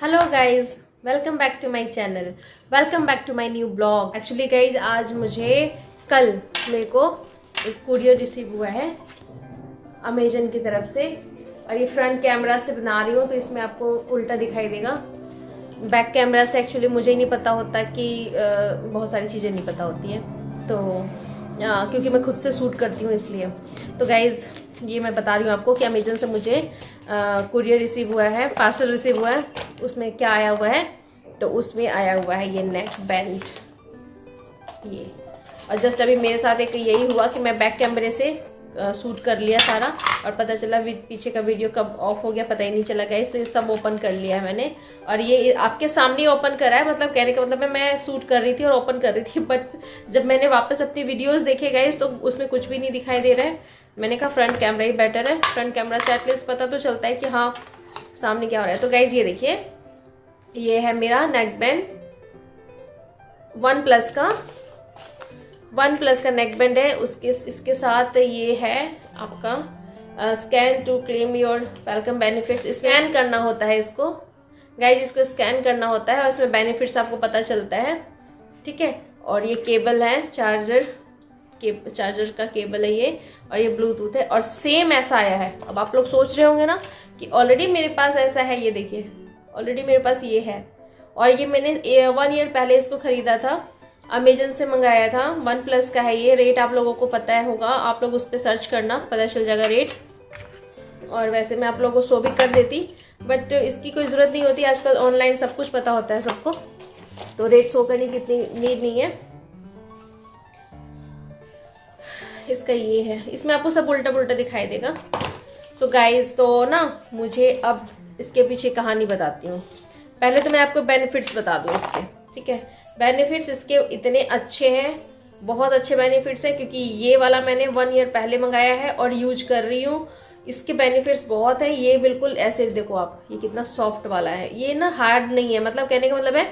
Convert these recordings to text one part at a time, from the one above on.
Hello guys, welcome back to my channel, welcome back to my new blog. Actually guys आज कल मेरे को एक कुरियर रिसीव हुआ है अमेजन की तरफ से, और ये फ्रंट कैमरा से बना रही हूँ तो इसमें आपको उल्टा दिखाई देगा। बैक कैमरा से एक्चुअली मुझे ही नहीं पता होता कि बहुत सारी चीज़ें नहीं पता होती हैं, तो क्योंकि मैं खुद से शूट करती हूँ इसलिए। तो गाइज़ ये मैं बता रही हूँ आपको कि अमेजन से मुझे कुरियर रिसीव हुआ है, पार्सल रिसीव हुआ है। उसमें क्या आया हुआ है, तो उसमें आया हुआ है ये नेक बैंड ये। और जस्ट अभी मेरे साथ एक यही हुआ कि मैं बैक कैमरे से शूट कर लिया सारा, और पता चला पीछे का वीडियो कब ऑफ हो गया पता ही नहीं चला गाइस। तो ये सब ओपन कर लिया है मैंने, और ये आपके सामने ओपन करा है। मतलब कहने का मतलब है मैं शूट कर रही थी और ओपन कर रही थी, बट जब मैंने वापस अपनी वीडियोस देखे गाइस तो उसमें कुछ भी नहीं दिखाई दे रहा है। मैंने कहा फ्रंट कैमरा ही बेटर है, फ्रंट कैमरा से एटलीस्ट पता तो चलता है कि हाँ सामने क्या हो रहा है। तो गाइज ये देखिए, ये है मेरा नेक बैंड, वन प्लस का नेक बैंड है। इसके साथ ये है आपका scan to claim your welcome benefits. Scan करना होता है इसको गाइज, इसको स्कैन करना होता है और इसमें बेनिफिट्स आपको पता चलता है, ठीक है। और ये केबल है, चार्जर का केबल है ये, और ये ब्लूटूथ है, और सेम ऐसा आया है। अब आप लोग सोच रहे होंगे ना कि ऑलरेडी मेरे पास ऐसा है, ये देखिए ऑलरेडी मेरे पास ये है। और ये मैंने 1 ईयर पहले इसको खरीदा था, अमेजन से मंगाया था। वन प्लस का है ये। रेट आप लोगों को पता है होगा, आप लोग उस पर सर्च करना, पता चल जाएगा रेट। और वैसे मैं आप लोगों को शो भी कर देती, बट इसकी कोई ज़रूरत नहीं होती, आजकल ऑनलाइन सब कुछ पता होता है सबको, तो रेट शो करने की इतनी नीड नहीं है। इसका ये है, इसमें आपको सब उल्टा पुल्टा दिखाई देगा। सो गाइज तो ना मुझे अब इसके पीछे कहानी बताती हूँ। पहले तो मैं आपको बेनिफिट्स बता दूँ इसके, ठीक है। बेनिफिट्स इसके इतने अच्छे हैं, बहुत अच्छे बेनिफिट्स हैं, क्योंकि ये वाला मैंने 1 ईयर पहले मंगाया है और यूज कर रही हूँ। इसके बेनिफिट्स बहुत हैं। ये बिल्कुल ऐसे देखो आप, ये कितना सॉफ्ट वाला है, ये ना हार्ड नहीं है। मतलब कहने का मतलब है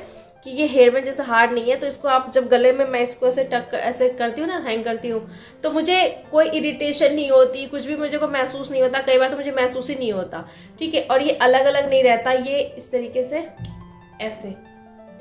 कि ये हेयर बैंड जैसा हार्ड नहीं है। तो इसको आप जब गले में मैं इसको ऐसे करती हूँ ना, हैंग करती हूँ, तो मुझे कोई इरिटेशन नहीं होती, कुछ भी मुझे को महसूस नहीं होता। कई बार तो मुझे महसूस ही नहीं होता, ठीक है। और ये अलग अलग नहीं रहता, ये इस तरीके से ऐसे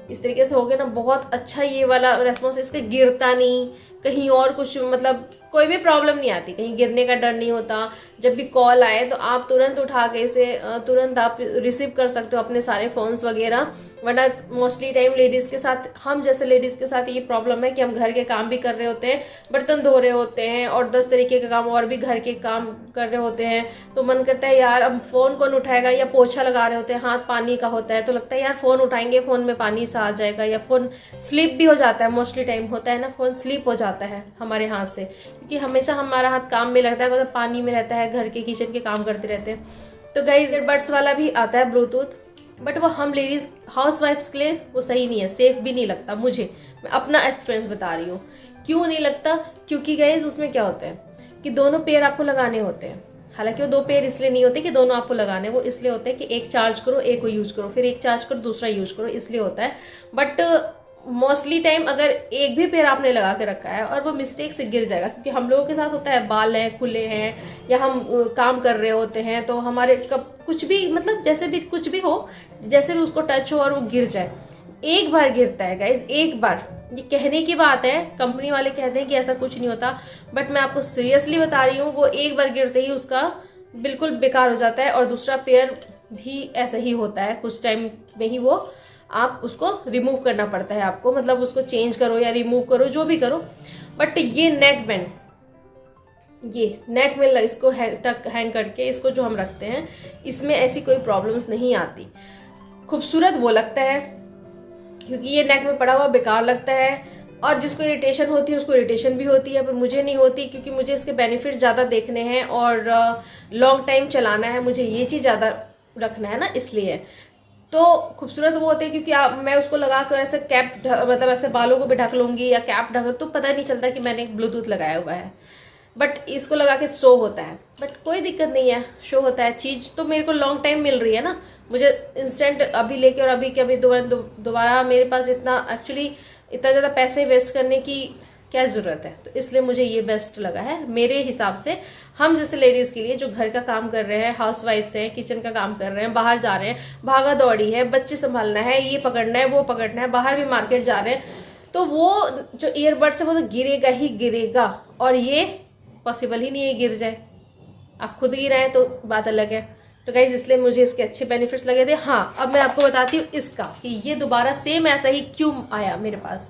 इस तरीके से हो गया ना, बहुत अच्छा ये वाला रेस्पॉन्स। इसका गिरता नहीं कहीं और कुछ, मतलब कोई भी प्रॉब्लम नहीं आती, कहीं गिरने का डर नहीं होता। जब भी कॉल आए तो आप तुरंत उठा के इसे तुरंत आप रिसीव कर सकते हो अपने सारे फोन्स वगैरह। वरना मोस्टली टाइम लेडीज़ के साथ, हम जैसे लेडीज़ के साथ ये प्रॉब्लम है कि हम घर के काम भी कर रहे होते हैं, बर्तन धो रहे होते हैं और 10 तरीके के काम और भी घर के काम कर रहे होते हैं। तो मन करता है यार अब फ़ोन कौन उठाएगा, या पोछा लगा रहे होते हैं, हाथ पानी का होता है, तो लगता है यार फ़ोन उठाएंगे, फ़ोन में पानी सा आ जाएगा, या फ़ोन स्लिप भी हो जाता है। मोस्टली टाइम होता है ना, फ़ोन स्लिप हो जाता है हमारे हाथ से, क्योंकि हमेशा हमारा हाथ काम में लगता है, मतलब पानी में रहता है, घर के किचन के काम करते रहते हैं। तो गाइस ईयरबड्स वाला भी आता है ब्लूटूथ, बट वो हम लेडीज़ हाउस वाइफ्स के लिए वो सही नहीं है, सेफ भी नहीं लगता मुझे। मैं अपना एक्सपीरियंस बता रही हूँ क्यों नहीं लगता। क्योंकि गाइस उसमें क्या होता है कि दोनों पेयर आपको लगाने होते हैं। हालांकि वो 2 पेयर इसलिए नहीं होते कि दोनों आपको लगाने, वो इसलिए होते हैं कि एक चार्ज करो, एक को यूज करो, फिर एक चार्ज करो दूसरा यूज करो, इसलिए होता है। बट मोस्टली टाइम अगर एक भी पेयर आपने लगा के रखा है और वो मिस्टेक से गिर जाएगा, क्योंकि हम लोगों के साथ होता है, बाल हैं खुले हैं या हम काम कर रहे होते हैं, तो हमारे कब कुछ भी, मतलब जैसे भी कुछ भी हो, जैसे भी उसको टच हो और वो गिर जाए। एक बार गिरता है गाइज, एक बार। ये कहने की बात है, कंपनी वाले कहते हैं कि ऐसा कुछ नहीं होता, बट मैं आपको सीरियसली बता रही हूँ, वो एक बार गिरते ही उसका बिल्कुल बेकार हो जाता है। और दूसरा पेयर भी ऐसा ही होता है, कुछ टाइम में ही वो आप उसको रिमूव करना पड़ता है आपको, मतलब उसको चेंज करो या रिमूव करो, जो भी करो। बट ये नेक बैंड, ये नेक में इसको हैंग करके इसको जो हम रखते हैं, इसमें ऐसी कोई प्रॉब्लम्स नहीं आती। खूबसूरत वो लगता है क्योंकि ये नेक में पड़ा हुआ बेकार लगता है, और जिसको इरिटेशन होती है उसको इरिटेशन भी होती है, पर मुझे नहीं होती, क्योंकि मुझे इसके बेनिफिट्स ज़्यादा देखने हैं और लॉन्ग टाइम चलाना है, मुझे ये चीज़ ज़्यादा रखना है ना, इसलिए। तो खूबसूरत वो होते हैं क्योंकि मैं उसको लगा कर ऐसे कैप मतलब ऐसे बालों को भी ढक लूँगी या कैप ढक, तो पता नहीं चलता कि मैंने एक ब्लूटूथ लगाया हुआ है। बट इसको लगा के शो होता है, बट कोई दिक्कत नहीं है, शो होता है। चीज़ तो मेरे को लॉन्ग टाइम मिल रही है ना, मुझे इंस्टेंट अभी लेके और अभी के अभी दोबारा मेरे पास इतना एक्चुअली इतना ज़्यादा पैसे वेस्ट करने की क्या ज़रूरत है। तो इसलिए मुझे ये बेस्ट लगा है मेरे हिसाब से। हम जैसे लेडीज़ के लिए जो घर का काम कर रहे हैं, हाउस वाइफ्स हैं, किचन का काम कर रहे हैं, बाहर जा रहे हैं, भागा दौड़ी है, बच्चे संभालना है, ये पकड़ना है, वो पकड़ना है, बाहर भी मार्केट जा रहे हैं, तो वो जो ईयरबड्स है वो तो गिरेगा ही गिरेगा, और ये पॉसिबल ही नहीं है गिर जाए। आप खुद गिराएं तो बात अलग है। तो गाइज इसलिए मुझे इसके अच्छे बेनिफिट्स लगे थे। हाँ, अब मैं आपको बताती हूँ इसका कि ये दोबारा सेम ऐसा ही क्यों आया मेरे पास।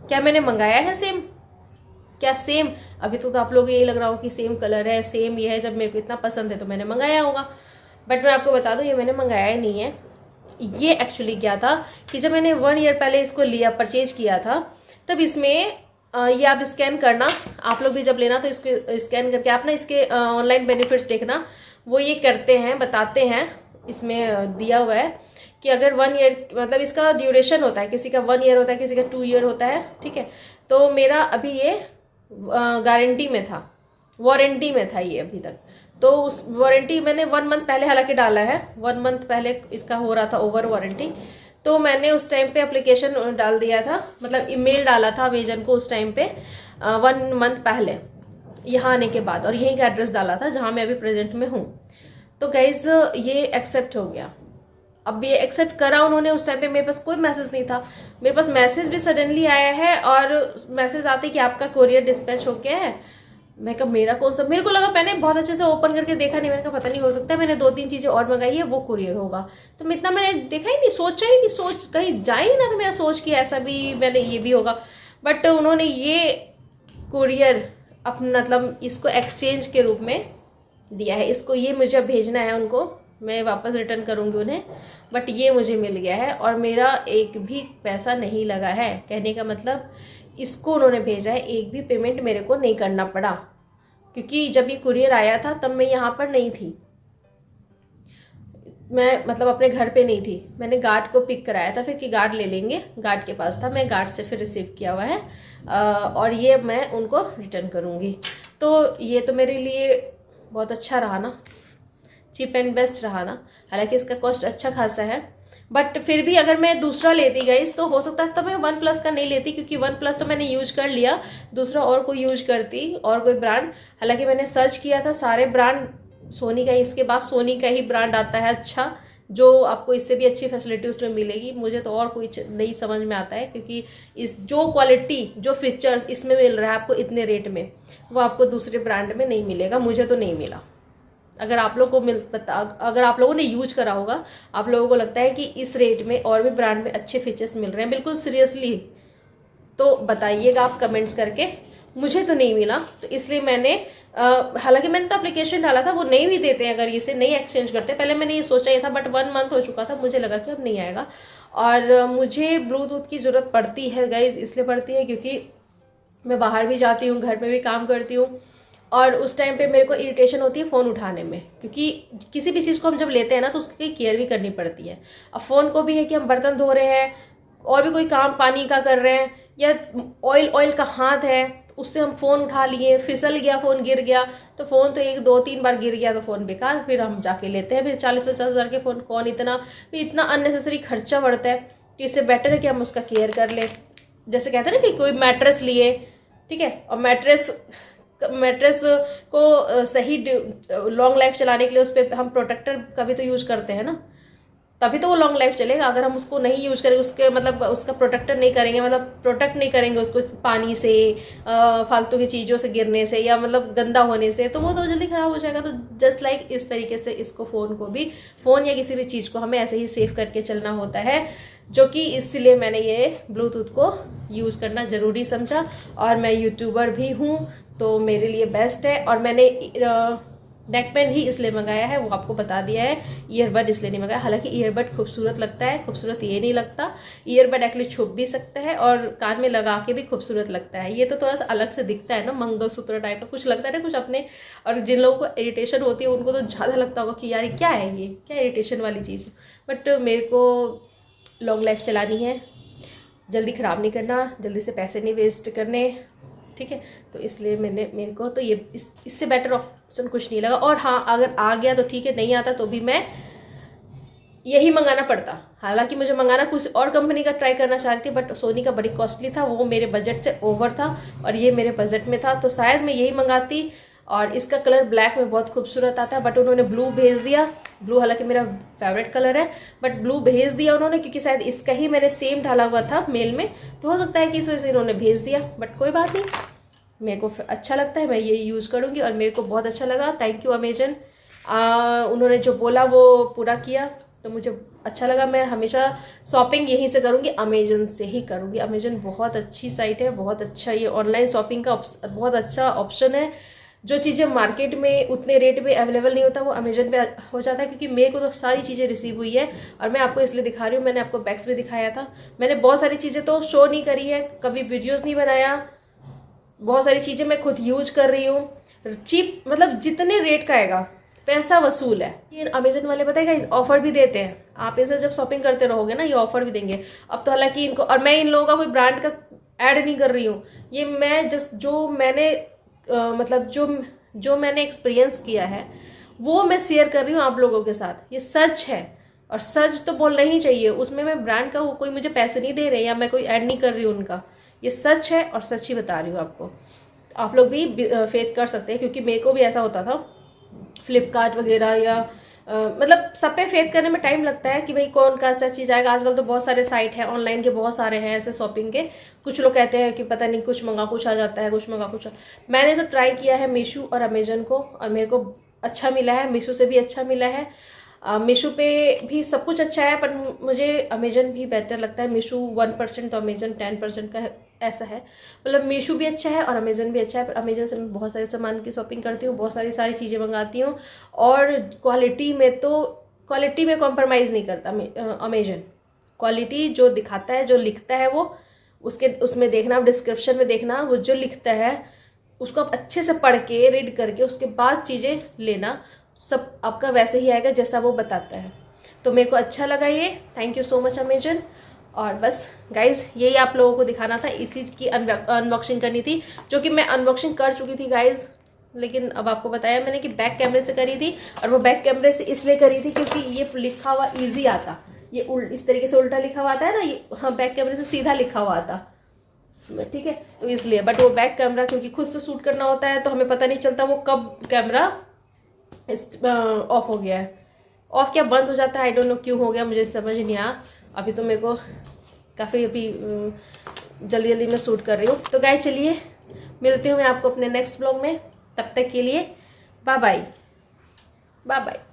क्या मैंने मंगाया है सेम? क्या सेम? अभी तो आप लोगों को यही लग रहा हो कि सेम कलर है, सेम ये है, जब मेरे को इतना पसंद है तो मैंने मंगाया होगा। बट मैं आपको बता दूँ ये मैंने मंगाया ही नहीं है। ये एक्चुअली क्या था कि जब मैंने 1 ईयर पहले इसको लिया, परचेज किया था, तब इसमें ये आप स्कैन करना, आप लोग भी जब लेना तो इसको स्कैन करके आप ना इसके ऑनलाइन बेनिफिट्स देखना। वो ये करते हैं, बताते हैं, इसमें दिया हुआ है कि अगर 1 ईयर मतलब इसका ड्यूरेशन होता है, किसी का 1 ईयर होता है, किसी का 2 ईयर होता है, ठीक है। तो मेरा अभी ये गारंटी में था, वारंटी में था ये अभी तक। तो उस वारंटी मैंने 1 मंथ पहले हालांकि डाला है, 1 मंथ पहले इसका हो रहा था ओवर वारंटी। तो मैंने उस टाइम पे एप्लीकेशन डाल दिया था, मतलब ईमेल डाला था अमेजन को उस टाइम पे 1 मंथ पहले यहाँ आने के बाद, और यहीं का एड्रेस डाला था जहाँ मैं अभी प्रेजेंट में हूँ। तो गाइज ये एक्सेप्ट हो गया। अब ये एक्सेप्ट करा उन्होंने, उस टाइम पे मेरे पास कोई मैसेज नहीं था। मेरे पास मैसेज भी सडनली आया है, और मैसेज आते कि आपका कोरियर डिस्पैच हो गया है। मैं कहा मेरा कौन सा, मेरे को लगा, मैंने बहुत अच्छे से ओपन करके देखा नहीं, मैंने कहा पता नहीं, हो सकता है मैंने 2-3 चीजें और मंगाई है वो कुरियर होगा। तो मैं इतना मैंने देखा ही नहीं, सोचा ही नहीं, सोच कहीं जा ही ना था मेरा सोच कि ऐसा भी मैंने ये भी होगा। बट उन्होंने ये कुरियर अपना मतलब इसको एक्सचेंज के रूप में दिया है। इसको ये मुझे भेजना है उनको, मैं वापस रिटर्न करूँगी उन्हें, बट ये मुझे मिल गया है और मेरा एक भी पैसा नहीं लगा है। कहने का मतलब इसको उन्होंने भेजा है, एक भी पेमेंट मेरे को नहीं करना पड़ा, क्योंकि जब ये कुरियर आया था तब मैं यहाँ पर नहीं थी, मैं मतलब अपने घर पे नहीं थी। मैंने गार्ड को पिक कराया था फिर कि गार्ड ले लेंगे, गार्ड के पास था, मैं गार्ड से फिर रिसीव किया हुआ है और ये मैं उनको रिटर्न करूँगी। तो ये तो मेरे लिए बहुत अच्छा रहा ना, चीप एंड बेस्ट रहा ना। हालांकि इसका कॉस्ट अच्छा खासा है, बट फिर भी अगर मैं दूसरा लेती गाइस तो हो सकता था मैं OnePlus का नहीं लेती, क्योंकि OnePlus तो मैंने यूज कर लिया, दूसरा और कोई यूज करती और कोई ब्रांड। हालांकि मैंने सर्च किया था सारे ब्रांड, सोनी का, इसके बाद सोनी का ही ब्रांड आता है अच्छा, जो आपको इससे भी अच्छी फैसिलिटी उसमें मिलेगी। मुझे तो और कोई नहीं समझ में आता है, क्योंकि इस जो क्वालिटी जो फीचर्स इसमें मिल रहा है आपको इतने रेट में, वो आपको दूसरे ब्रांड में नहीं मिलेगा। मुझे तो नहीं मिला। अगर आप लोग को अगर आप लोगों ने यूज करा होगा, आप लोगों को लगता है कि इस रेट में और भी ब्रांड में अच्छे फीचर्स मिल रहे हैं बिल्कुल सीरियसली, तो बताइएगा आप कमेंट्स करके। मुझे तो नहीं मिला, तो इसलिए मैंने हालांकि मैंने तो एप्लीकेशन डाला था, वो नहीं भी देते हैं अगर इसे नहीं एक्सचेंज करते। पहले मैंने ये सोचा ही था, बट 1 मंथ हो चुका था, मुझे लगा कि अब नहीं आएगा। और मुझे ब्लूटूथ की ज़रूरत पड़ती है गाइज, इसलिए पड़ती है क्योंकि मैं बाहर भी जाती हूँ, घर पे भी काम करती हूँ, और उस टाइम पे मेरे को इरिटेशन होती है फ़ोन उठाने में, क्योंकि किसी भी चीज़ को हम जब लेते हैं ना तो उसकी केयर भी करनी पड़ती है। अब फ़ोन को भी है कि हम बर्तन धो रहे हैं और भी कोई काम पानी का कर रहे हैं, या ऑयल का हाथ है, तो उससे हम फ़ोन उठा लिए, फिसल गया फ़ोन, गिर गया, तो फ़ोन तो 1-2-3 बार गिर गया तो फ़ोन बेकार, फिर हम जाके लेते हैं फिर 40-50 हज़ार के फ़ोन। कौन इतना, फिर इतना अननेसेसरी खर्चा बढ़ता है, तो इससे बेटर है कि हम उसका केयर कर लें। जैसे कहते हैं ना कि कोई मैट्रेस लिए, ठीक है, और मैट्रेस को सही लॉन्ग लाइफ चलाने के लिए उस पर हम प्रोटेक्टर का भी तो यूज करते हैं ना, तभी तो वो लॉन्ग लाइफ चलेगा। अगर हम उसको नहीं यूज करेंगे, उसके मतलब उसका प्रोटेक्टर नहीं करेंगे, मतलब प्रोटेक्ट नहीं करेंगे उसको पानी से, फालतू की चीज़ों से गिरने से, या मतलब गंदा होने से, तो वो तो जल्दी ख़राब हो जाएगा। तो जस्ट लाइक इस तरीके से इसको फ़ोन को भी, फ़ोन या किसी भी चीज़ को हमें ऐसे ही सेव करके चलना होता है, जो कि इसलिए मैंने ये ब्लूटूथ को यूज़ करना ज़रूरी समझा। और मैं यूट्यूबर भी हूँ तो मेरे लिए बेस्ट है। और मैंने नेकबैंड ही इसलिए मंगाया है, वो आपको बता दिया है। ईयरबड इसलिए नहीं मंगाया, हालांकि ईयरबड खूबसूरत लगता है, खूबसूरत ये नहीं लगता। ईयरबड एक्चुअली छुप भी सकता है और कान में लगा के भी खूबसूरत लगता है। ये तो थोड़ा सा अलग से दिखता है ना, मंगलसूत्र टाइप का कुछ लगता है ना कुछ अपने। और जिन लोगों को इरिटेशन होती है उनको तो ज़्यादा लगता होगा कि यार क्या है ये, क्या इरिटेशन वाली चीज़। बट मेरे को लॉन्ग लाइफ चलानी है, जल्दी ख़राब नहीं करना, जल्दी से पैसे नहीं वेस्ट करने, ठीक है। तो इसलिए मेरे को तो ये इससे बेटर ऑप्शन कुछ नहीं लगा। और हाँ, अगर आ गया तो ठीक है, नहीं आता तो भी मैं यही मंगाना पड़ता। हालांकि मुझे मंगाना कुछ और कंपनी का ट्राई करना चाह रही थी, बट सोनी का बड़ी कॉस्टली था, वो मेरे बजट से ओवर था और ये मेरे बजट में था, तो शायद मैं यही मंगाती। और इसका कलर ब्लैक में बहुत खूबसूरत आता है, बट उन्होंने ब्लू भेज दिया। ब्लू हालांकि मेरा फेवरेट कलर है, बट ब्लू भेज दिया उन्होंने, क्योंकि शायद इसका ही मैंने सेम डाला हुआ था मेल में, तो हो सकता है कि इस वजह से इन्होंने भेज दिया। बट कोई बात नहीं, मेरे को अच्छा लगता है, मैं ये यूज़ करूँगी और मेरे को बहुत अच्छा लगा। थैंक यू अमेजन, उन्होंने जो बोला वो पूरा किया, तो मुझे अच्छा लगा। मैं हमेशा शॉपिंग यहीं से करूँगी, अमेजन से ही करूँगी। अमेजन बहुत अच्छी साइट है, बहुत अच्छा ये ऑनलाइन शॉपिंग का बहुत अच्छा ऑप्शन है। जो चीज़ें मार्केट में उतने रेट में अवेलेबल नहीं होता वो अमेजन पे हो जाता है, क्योंकि मेरे को तो सारी चीज़ें रिसीव हुई है और मैं आपको इसलिए दिखा रही हूँ। मैंने आपको बैग्स भी दिखाया था, मैंने बहुत सारी चीज़ें तो शो नहीं करी है, कभी वीडियोज़ नहीं बनाया, बहुत सारी चीज़ें मैं खुद यूज कर रही हूँ। चीप मतलब जितने रेट का आएगा पैसा वसूल है। ये अमेजन वाले बताएगा इस ऑफर भी देते हैं, आप इनसे जब शॉपिंग करते रहोगे ना ये ऑफर भी देंगे। अब तो हालांकि इनको, और मैं इन लोगों का कोई ब्रांड का ऐड नहीं कर रही हूँ, ये मैं जस्ट जो मैंने मतलब जो मैंने एक्सपीरियंस किया है वो मैं शेयर कर रही हूँ आप लोगों के साथ। ये सच है और सच तो बोलना ही चाहिए, उसमें मैं ब्रांड का कोई मुझे पैसे नहीं दे रहे या मैं कोई ऐड नहीं कर रही हूँ उनका। ये सच है और सच ही बता रही हूँ आपको। आप लोग भी फेथ कर सकते हैं, क्योंकि मेरे को भी ऐसा होता था फ्लिपकार्ट वगैरह या मतलब सब पे फेथ करने में टाइम लगता है कि भाई कौन का सा चीज़ आएगा। आजकल तो बहुत सारे साइट हैं ऑनलाइन के, बहुत सारे हैं ऐसे शॉपिंग के। कुछ लोग कहते हैं कि पता नहीं कुछ मंगा कुछ आ जाता है, कुछ मंगा कुछ मैंने तो ट्राई किया है मीशो और अमेजन को, और मेरे को अच्छा मिला है। मीशो से भी अच्छा मिला है, मीशो पे भी सब कुछ अच्छा है, पर मुझे अमेजन भी बेटर लगता है। मीशो 1% तो अमेजन 10% का ऐसा है, मतलब मीशो भी अच्छा है और अमेजन भी अच्छा है। पर अमेजन से मैं बहुत सारे सामान की शॉपिंग करती हूँ, बहुत सारी चीज़ें मंगाती हूँ, और क्वालिटी में कॉम्प्रोमाइज़ नहीं करता अमेजन। क्वालिटी जो दिखाता है, जो लिखता है वो उसमें देखना, डिस्क्रिप्शन में देखना, वो जो लिखता है उसको आप अच्छे से पढ़ के रीड करके उसके बाद चीज़ें लेना, सब आपका वैसे ही आएगा जैसा वो बताता है। तो मेरे को अच्छा लगा ये, thank you so much Amazon. और बस गाइज यही आप लोगों को दिखाना था, इसी की अनबॉक्सिंग करनी थी, जो कि मैं अनबॉक्सिंग कर चुकी थी गाइज। लेकिन अब आपको बताया मैंने कि बैक कैमरे से करी थी, और वो बैक कैमरे से इसलिए करी थी क्योंकि ये लिखा हुआ ईजी आता, ये इस तरीके से उल्टा लिखा हुआ आता है ना, ये हाँ बैक कैमरे से सीधा लिखा हुआ आता, ठीक है, तो इसलिए। बट वो बैक कैमरा क्योंकि खुद से शूट करना होता है तो हमें पता नहीं चलता वो कब कैमरा ऑफ हो गया है, ऑफ क्या बंद हो जाता है, आई डोंट नो क्यों हो गया, मुझे समझ नहीं आया। अभी तो मेरे को काफ़ी जल्दी जल्दी मैं शूट कर रही हूँ। तो गाइस चलिए मिलती हूँ मैं आपको अपने नेक्स्ट ब्लॉग में, तब तक के लिए बाय बाय। Bye bye.